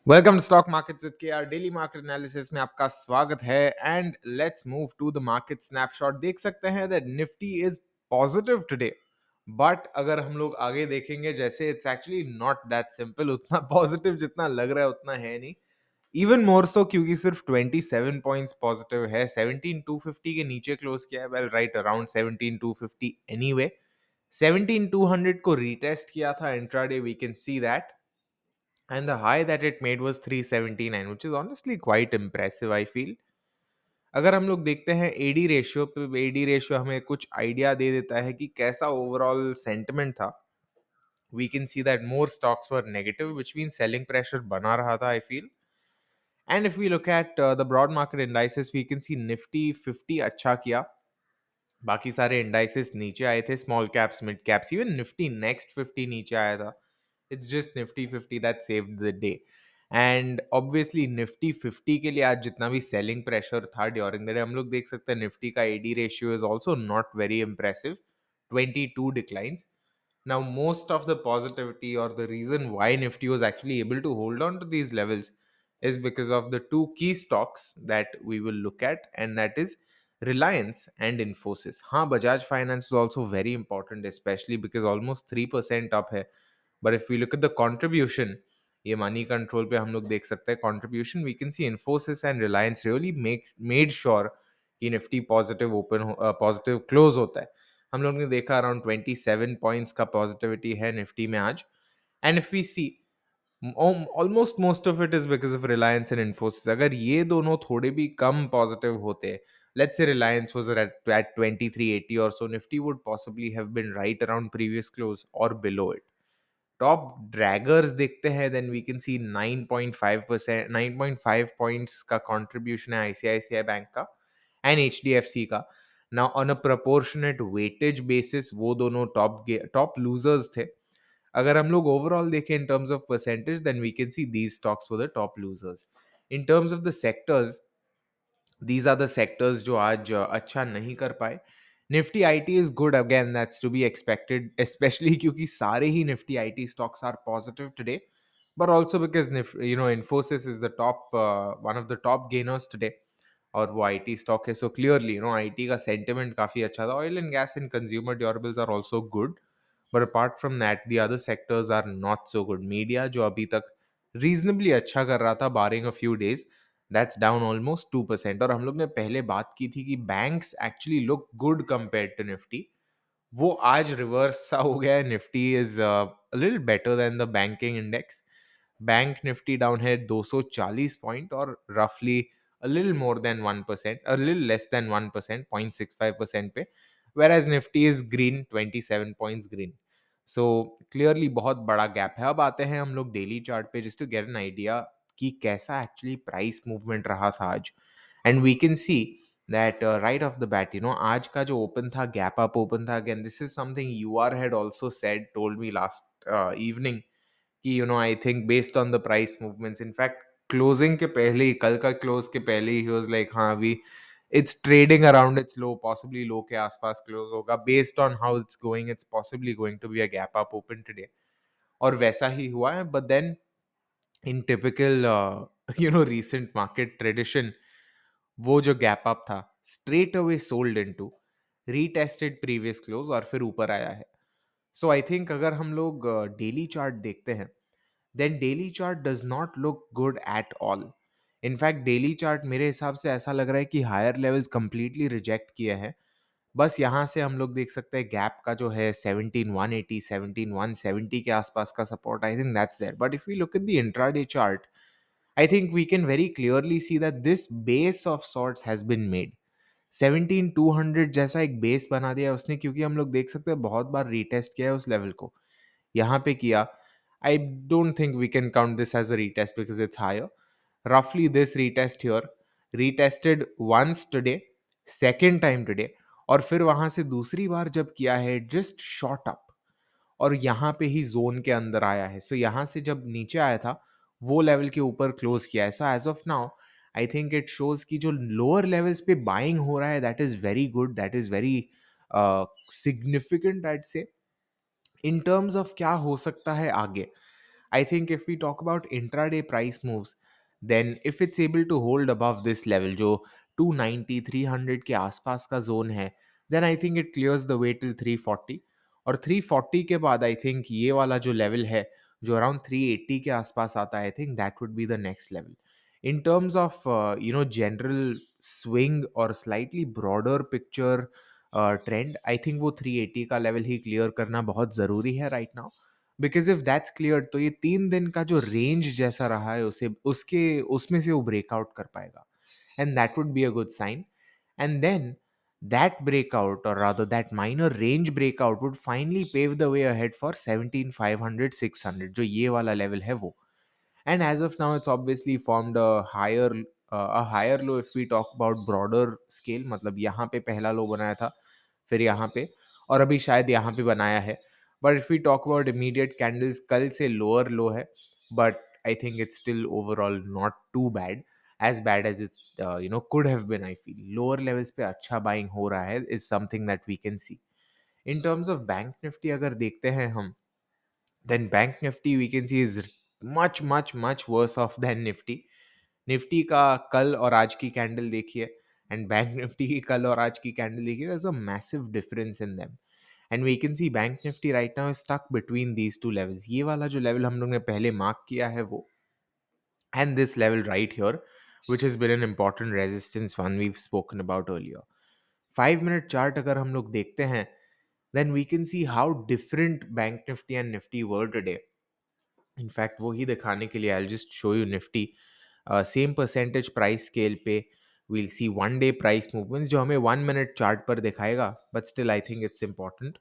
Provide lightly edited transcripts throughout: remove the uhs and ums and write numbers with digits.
Welcome stock markets with KR daily market analysis में आपका स्वागत है and let's move to the market snapshot. देख सकते हैं that Nifty is positive today, but अगर हम लोग आगे देखेंगे जैसे it's actually not that simple. उतना पॉजिटिव जितना लग रहा है उतना है नहीं। इवन मोर सो क्योंकि सिर्फ 27 पॉइंट्स पॉजिटिव है। 17250 के नीचे क्लोज किया है, वेल राइट अराउंड 17250 एनीवे। 17200 को रीटेस्ट किया था intraday, we can see that, and the high that it made was 379, which is honestly quite impressive I feel. अगर हम लोग देखते हैं एडी रेशियो पे, एडी रेशियो हमें कुछ आइडिया दे देता है कि कैसा ओवरऑल सेंटिमेंट था। We can see that more stocks were negative, which mean selling pressure बना रहा था I feel. And if we look at the broad market indices, we can see Nifty 50 अच्छा किया, बाकी सारे इंडाइसेस नीचे आए थे, small caps mid caps, even Nifty next 50 नीचे आया था। It's just Nifty 50 that saved the day. And obviously Nifty 50 के लिए आज जितना भी सेलिंग प्रेशर था ड्यूरिंग द डे, हम लोग देख सकते हैं निफ्टी का AD ratio is also not very impressive, 22 declines. Now, most of the positivity or the reason why Nifty was actually able to hold on to these levels is because of the two key stocks that we will look at, and that is Reliance and Infosys. हाँ, Bajaj Finance is also very important, especially because almost 3% up है. But if we look at the contribution, ये Moneycontrol पे हम लोग देख सकते हैं contribution, we can see Infosys and Reliance really made sure कि Nifty positive open positive close होता है. हम लोग ने देखा अराउंड 27 पॉइंट्स का पॉजिटिविटी है निफ्टी में आज. And if we see almost most of it is because of Reliance and Infosys. अगर ये दोनों थोड़े भी कम पॉजिटिव होते, let's say Reliance was at 2380 or so, Nifty would possibly have been right around previous close or below it. Top draggers देखते हैं, then we can see 9.5%, 9.5 points का contribution है आईसीआईसीआई बैंक का एंड एचडीएफसी का. Now on a proportionate weightage basis वो दोनों top losers थे. अगर हम लोग ओवरऑल देखें in terms of percentage, then we can see these stocks were the top losers. In terms of the sectors, these are the sectors जो आज अच्छा नहीं कर पाए. Nifty IT is good, again that's to be expected, especially क्योंकि सारे ही Nifty IT stocks are positive today, but also because Infosys is the top one of the top gainers today, और वो आईटी स्टॉक है. So clearly IT का sentiment काफी अच्छा था. Oil and gas and consumer durables are also good, but apart from that the other sectors are not so good. Media जो अभी तक रीजनेबली अच्छा कर रहा था barring a few days, that's down almost 2%. और हम लोग ने पहले बात की थी कि banks actually look good compared to Nifty, वो आज रिवर्स सा हो गया है. Nifty is little better than the banking index. Bank Nifty down है 240 पॉइंट और रफली a little more than 1%, a little less than 1%, 0.65% पे, whereas Nifty is green, 27 points green. So clearly बहुत बड़ा गैप है. अब आते हैं हम लोग डेली चार्ट पे, just to get an idea कि कैसा एक्चुअली प्राइस मूवमेंट रहा था आज. And we can see that right off the bat, आज का जो ओपन था, गैप अप ओपन था. Again this is something you are had also said, told me last evening कि I think based on the price movements, in fact closing के पहले ही, कल का क्लोज के पहले ही वाज लाइक हाँ अभी it's trading around it's low, possibly low के आसपास क्लोज होगा. Based on how it's going, it's possibly going to be a gap up open today, और वैसा ही हुआ है. But then in typical recent market tradition, वो जो गैप अप था straight away sold into, retested previous close और फिर ऊपर आया है. सो आई थिंक अगर हम लोग डेली चार्ट देखते हैं, then daily chart does not look good at all. In fact daily chart मेरे हिसाब से ऐसा लग रहा है कि हायर लेवल्स कंप्लीटली रिजेक्ट किए हैं. बस यहाँ से हम लोग देख सकते हैं गैप का जो है 17180, 17170 के आसपास का support, I think that's there. But if we look at the intraday chart, I think we can very clearly see that this base of sorts has been made. 17200 जैसा एक बेस बना दिया है उसने, क्योंकि हम लोग देख सकते हैं बहुत बार रीटेस्ट किया है उस लेवल को. यहाँ पे किया, I don't think we can count this as a retest because it's higher. Roughly this retest here, retested once today, second time today, और फिर वहां से दूसरी बार जब किया है just shot up, और यहाँ पे ही जोन के अंदर आया है. सो यहाँ से जब नीचे आया था वो लेवल के ऊपर क्लोज किया है. So as of now I think it shows कि जो लोअर लेवल्स पे बाइंग हो रहा है, that is very good, that is very significant, I say. In terms of क्या हो सकता है आगे, I think if we talk about intraday price moves, then if it's able to hold above this level जो 290 300 के आसपास का zone है, then I think it clears the way till 340, और 340 के बाद I think ये वाला जो लेवल है जो अराउंड 380 के आसपास आता है, I think that would be the next level. In terms of general swing और slightly broader picture trend, I think वो 380 का लेवल ही क्लियर करना बहुत ज़रूरी है right now, because if that's clear तो ये 3 दिन का जो रेंज जैसा रहा है उसे उसके उसमें से वो ब्रेकआउट कर पाएगा, and that would be a good sign. And then that breakout, or rather that minor range breakout, would finally pave the way ahead for 17500 600 जो ये वाला लेवल है वो. And as of now it's obviously formed a higher low if we talk about broader scale. मतलब यहाँ पे पहला लो बनाया था, फिर यहाँ पे, और अभी शायद यहाँ पे बनाया है. But if we talk about immediate candles, कल से लोअर लो है, but I think it's still overall not too bad, as bad as it could have been. I feel lower levels पे अच्छा बाइंग हो रहा है, is something that we can see. In terms of bank Nifty अगर देखते हैं हम, then bank nifty we can see is much much much worse off than nifty. Nifty का कल और आज की कैंडल देखिए, एंड बैंक निफ्टी की कल और आज की कैंडल देखिए, there's a massive difference in them. And we can see bank Nifty right now is stuck between these two levels. ये वाला जो लेवल हम लोग ने पहले मार्क किया है वो, and this level right here, which has been an important resistance one we've spoken about earlier. 5 minute chart अगर हम लोग देखते हैं, then we can see how different bank nifty and nifty were today. In fact वो ही दिखाने के लिए I just show you Nifty same percentage price scale पे. We'll see one day price movements जो हमें 1 मिनट चार्ट पर दिखाएगा, but still I think it's important.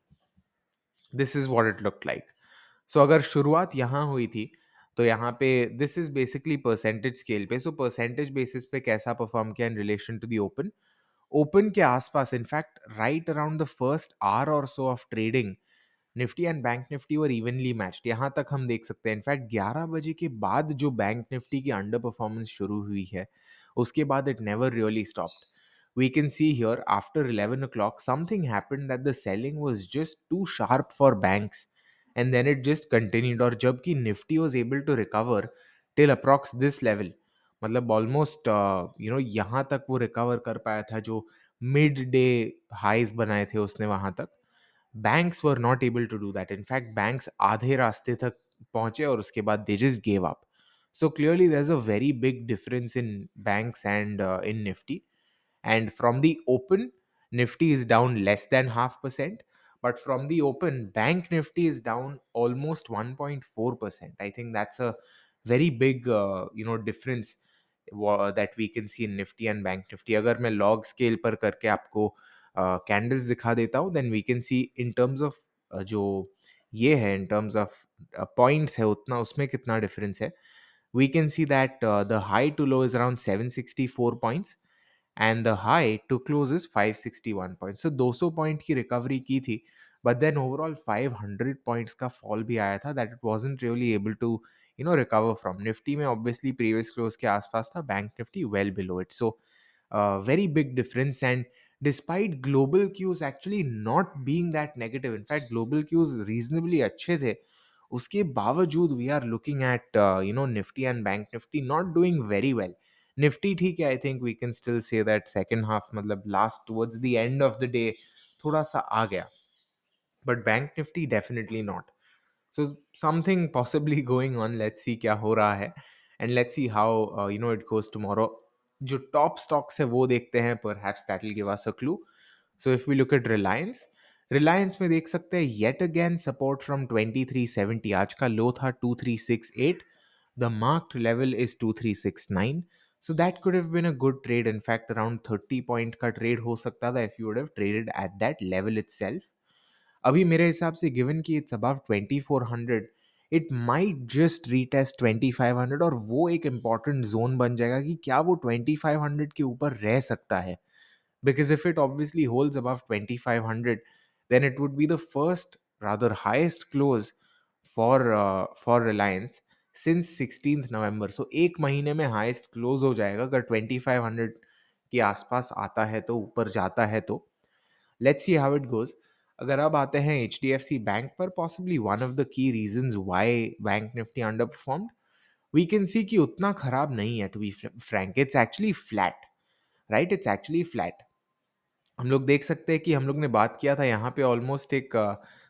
This is what it look like. So अगर शुरुआत यहाँ हुई थी तो यहाँ पे this is basically percentage scale पे. सो परसेंटेज बेसिस पे कैसा परफॉर्म किया in relation to the open. Open के आसपास, in fact right around the first hour और so of trading, Nifty and bank Nifty were evenly matched. यहाँ तक हम देख सकते हैं. इनफैक्ट 11 बजे के बाद जो बैंक निफ्टी की अंडर परफॉर्मेंस शुरू हुई है, उसके बाद it never really stopped. We can see here after 11 o'clock something happened that the selling was just too sharp for banks, and then it just continued. और जबकि Nifty was able to recover till approx this level, मतलब almost यहाँ तक वो recover कर पाया था जो मिड डे हाइज बनाए थे उसने वहाँ तक. banks were not able to do that. In fact, banks आधे रास्ते तक पहुंचे और उसके बाद they just gave up. So clearly there's a very big difference in banks and in Nifty. And from the open, Nifty is down less than 0.5%. But from the open, Bank Nifty is down almost 1.4%. I think that's a very big, difference that we can see in Nifty and Bank Nifty. अगर मैं log scale पर करके आपको candles दिखा देता हूँ, then we can see in terms of जो ये है, इन टर्म्स ऑफ पॉइंट्स है उतना, उसमें कितना डिफरेंस है. We can see that the high to low is around 764 points, and the high to close is 561 points. So 200 point की recovery की थी, बट देन ओवरऑल 500 पॉइंट्स का फॉल भी आया था that it wasn't really able to recover from. Nifty में obviously previous close के आसपास था, bank Nifty well below it. So very big difference. And despite global cues actually not being that negative, in fact global cues reasonably अच्छे थे, उसके बावजूद we are looking at Nifty and Bank Nifty not doing very well. Nifty ठीक है, I think we can still say that second half मतलब last towards the end of the day थोड़ा सा आ गया, but Bank Nifty definitely not. So something possibly going on. Let's see क्या हो रहा है, and let's see how it goes tomorrow. जो top stocks है वो देखते हैं, perhaps that will give us a clue. So if we look at Reliance में देख सकते हैं yet again support from 2370. आज का low था 2368. The marked level is 2369. So that could have been a good trade. In fact, around 30 point का trade हो सकता था if you would have traded at that level itself. अभी मेरे हिसाब से गिवन कि it's above 2400, it might just retest 2500, और वो एक इम्पॉर्टेंट जोन बन जाएगा कि क्या वो 2500 के ऊपर रह सकता है. Because if it obviously holds above 2500, then it would be the first rather highest close for Reliance since 16 November. So एक महीने में हाईएस्ट क्लोज हो जाएगा अगर 2500 के आसपास आता है तो, ऊपर जाता है तो. Let's see how it goes. अगर अब आते हैं H D F C bank पर, possibly one of the key reasons why bank Nifty underperformed, we can see कि उतना खराब नहीं है, to be frank it's actually flat, right, it's actually flat. हम लोग देख सकते हैं कि हम लोग ने बात किया था यहाँ पे ऑलमोस्ट एक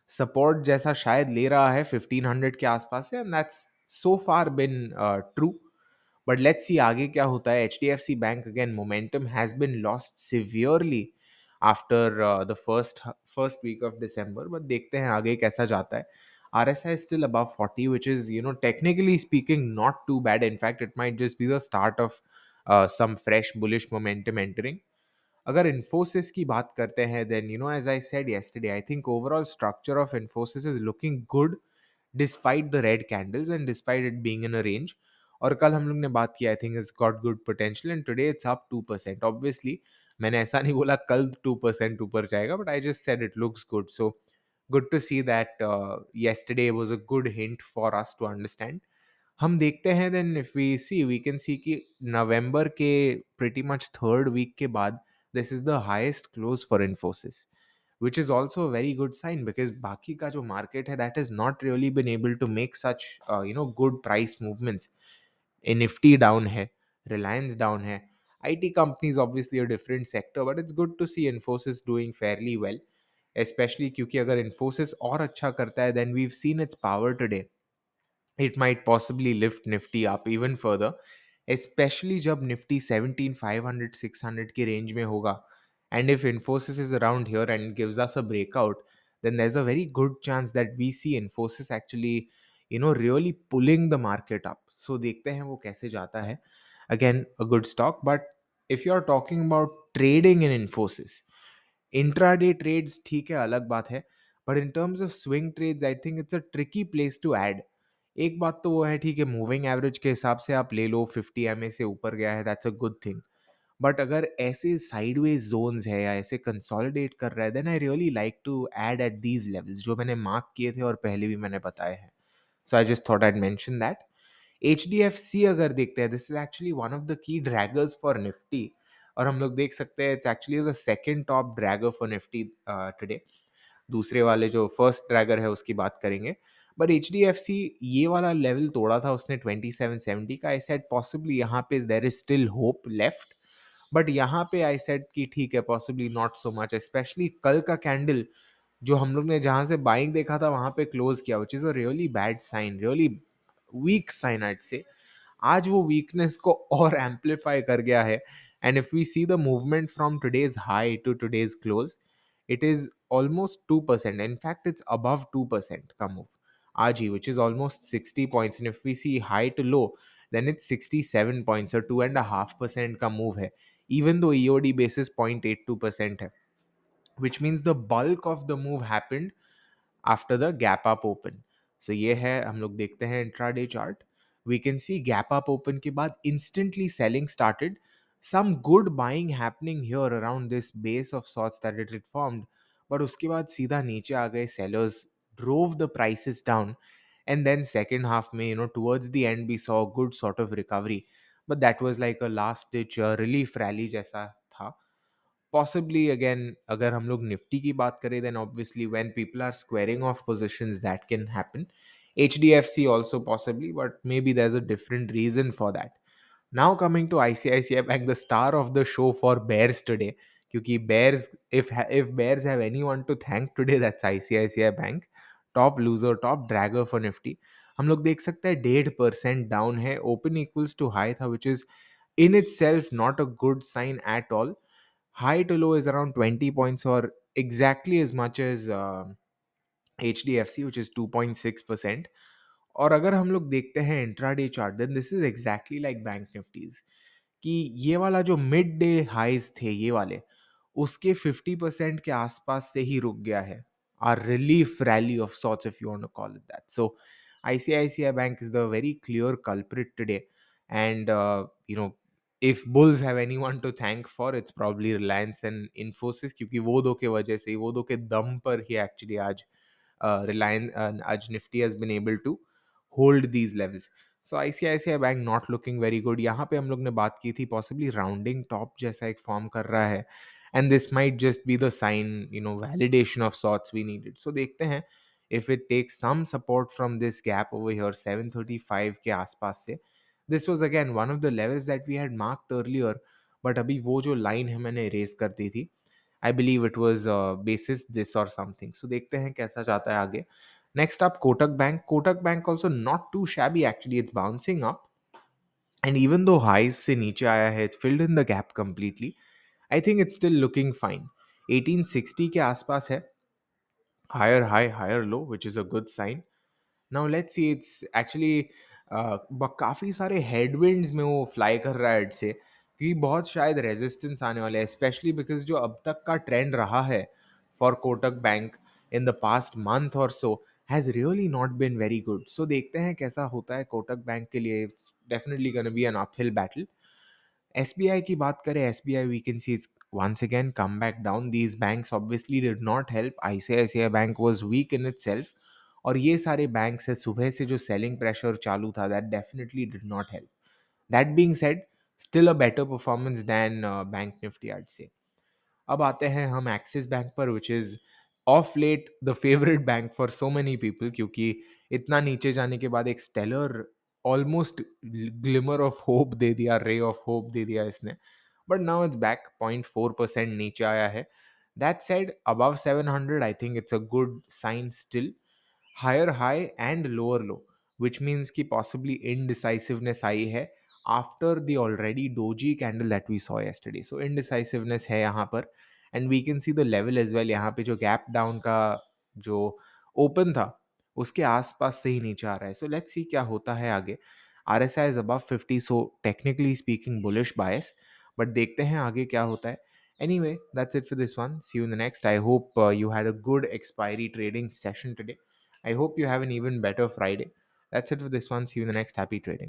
सपोर्ट जैसा शायद ले रहा है 1500 के आसपास से, and that's so far been true. But let's see आगे क्या होता है। H D F C bank again momentum has been lost severely after the first week of December, but देखते हैं आगे कैसा जाता है। R S I still above 40, which is technically speaking not too bad, in fact it might just be the start of some fresh bullish momentum entering. अगर Infosys की बात करते हैं, then as I said yesterday, I think overall structure of Infosys is looking good despite the red candles and despite it being in a range. और कल हम लोग ने बात की, I think it's got good potential, and today it's up 2%। Obviously मैंने ऐसा नहीं बोला कल 2% ऊपर जाएगा, but I just said it looks good. So good to see that yesterday was a good hint for us to understand। हम देखते हैं, then if we see, we can see कि नवंबर के प्रिटी मच थर्ड वीक के बाद this is the highest close for Infosys, which is also a very good sign, because बाकी का जो मार्केट है that has not really been able to make such good price movements। Nifty down है, Reliance down है, IT companies obviously a different sector, but it's good to see Infosys doing fairly well, especially क्योंकि अगर Infosys और अच्छा करता है, then we've seen its power today, it might possibly lift Nifty up even further, especially जब Nifty 17,500 600 के range में होगा। And if Infosys is around here and gives us a breakout, then there's a very good chance that we see Infosys actually really pulling the market up। So देखते हैं वो कैसे जाता है। Again, a good stock, but if you're talking about trading in Infosys, intraday trades ठीक है, अलग बात है, but in terms of swing trades I think it's a tricky place to add. एक बात तो वो है, ठीक है, मूविंग एवरेज के हिसाब से आप ले लो, 50 MA से ऊपर गया है, that's a good thing. But अगर ऐसे साइडवेज जोन्स है या ऐसे कंसोलिडेट कर रहा है, then I really like to add at these levels, जो मैंने मार्क किए थे और पहले भी मैंने बताए हैं। So I just thought I mention that. H D F C अगर देखते हैं, this is actually one of the key draggers for Nifty, और हम लोग देख सकते हैं it's actually the second top dragger for Nifty today. दूसरे वाले जो फर्स्ट ड्रैगर है उसकी बात करेंगे, but H D F C ये वाला लेवल तोड़ा था उसने 2770 का। आई सेड पॉसिबली यहाँ पे there is still hope left, but यहाँ पे आई सेड कि ठीक है, possibly not so much, specially कल का कैंडल जो हम लोग ने जहाँ से बाइंग देखा था वहाँ पे क्लोज किया, which is a really bad sign, really weak sign I'd say. आज वो वीकनेस को और एम्पलीफाई कर गया है, and if we see the movement from today's high to today's close, it is almost 2%, in fact it's above 2% का move आज ही, which is almost 60 points, and if we see high to low, then it's 67 points, or 2.5% का move है, even though EOD basis 0.82% है, which means the bulk of the move happened after the gap up open. So ये है, हम लोग देखते हैं intraday chart, we can see gap up open के बाद instantly selling started, some good buying happening here around this base of sorts that it formed, but उसके बाद सीधा नीचे आ गए, sellers drove the prices down, and then second half में towards the end we saw good sort of recovery, but that was like a last ditch relief rally जैसा था। Possibly again अगर हम लोग निफ्टी की बात करें, then obviously when people are squaring off positions that can happen. HDFC also possibly, but maybe there's a different reason for that। Now coming to ICICI Bank, the star of the show for bears today, क्योंकि bears, if bears have anyone to thank today, that's ICICI Bank, top loser, top dragger for Nifty। हम लोग देख सकते हैं 1.5% down है, open equals to high था, which is in itself not a good sign at all। high to low is around 20 points, or exactly as much as HDFC, which is 2.6%। और अगर हम लोग देखते हैं intraday chart, then this is exactly like bank Nifty's, कि ये वाला जो मिड डे हाइज थे ये वाले, उसके 50% के आसपास से ही रुक गया है। Or relief rally of sorts, if you want to call it that. So ICICI Bank is the very clear culprit today, and if bulls have anyone to thank for, it's probably Reliance and Infosys, क्योंकि वो दो के वजह से, वो दो के दम पर ही एक्चुअली आज Reliance, आज Nifty has been able to hold these levels। So ICICI bank not looking very good. यहाँ पे हम लोग ने बात की थी पॉसिबली राउंडिंग टॉप जैसा एक फॉर्म कर रहा है, and this might just be the sign, validation of sorts we needed. So देखते हैं if it takes some support from this gap over here 735 के आसपास से. This was again one of the levels that we had marked earlier, but अभी वो जो line है मैंने erase कर दी थी. I believe it was basis this or something. So देखते हैं कैसा जाता है आगे. Next up, Kotak Bank. Kotak Bank also not too shabby actually. It's bouncing up. And even though highs से नीचे आया है, it's filled in the gap completely. I think it's still looking fine. 1860 के आसपास है. Higher high, higher low, which is a good sign. Now let's see, it's actually काफ़ी सारे headwinds में वो फ्लाई कर रहा है एड से, क्योंकि बहुत शायद रेजिस्टेंस आने वाले हैं, स्पेशली बिकॉज जो अब तक का ट्रेंड रहा है for Kotak bank in the past month और so has really not been very good. So देखते हैं कैसा होता है कोटक बैंक के लिए. Definitely gonna be an uphill battle. SBI की बात करें, SBI we can see it's once again come back down. These banks obviously did not help. ICICI Bank was weak in itself. और ये सारे बैंक्स है सुबह से जो सेलिंग प्रेशर चालू था, that definitely did not help. That being said, still a better performance than bank Nifty I say. अब आते हैं हम एक्सिस बैंक पर, which is of late the favourite bank for so many people, क्योंकि इतना नीचे जाने के बाद एक stellar almost glimmer of hope दे दिया, रे ऑफ होप दे दिया इसने. बट नाउ इट्स बैक 0.4% नीचे आया है. That said, above 700 I think it's a good sign still. Higher high and lower low, which means कि possibly indecisiveness आई है after the already doji candle that we saw yesterday. So indecisiveness है यहाँ पर, and we can see the level as well. यहाँ पे जो gap down का जो open था उसके आसपास से ही नीचे आ रहा है. So let's see क्या होता है आगे. RSI is above 50, so technically speaking bullish bias, but देखते हैं आगे क्या होता है. Anyway, that's it for this one. See you in the next. I hope you had a good expiry trading session today. I hope you have an even better Friday. That's it for this one. See you in the next. Happy trading.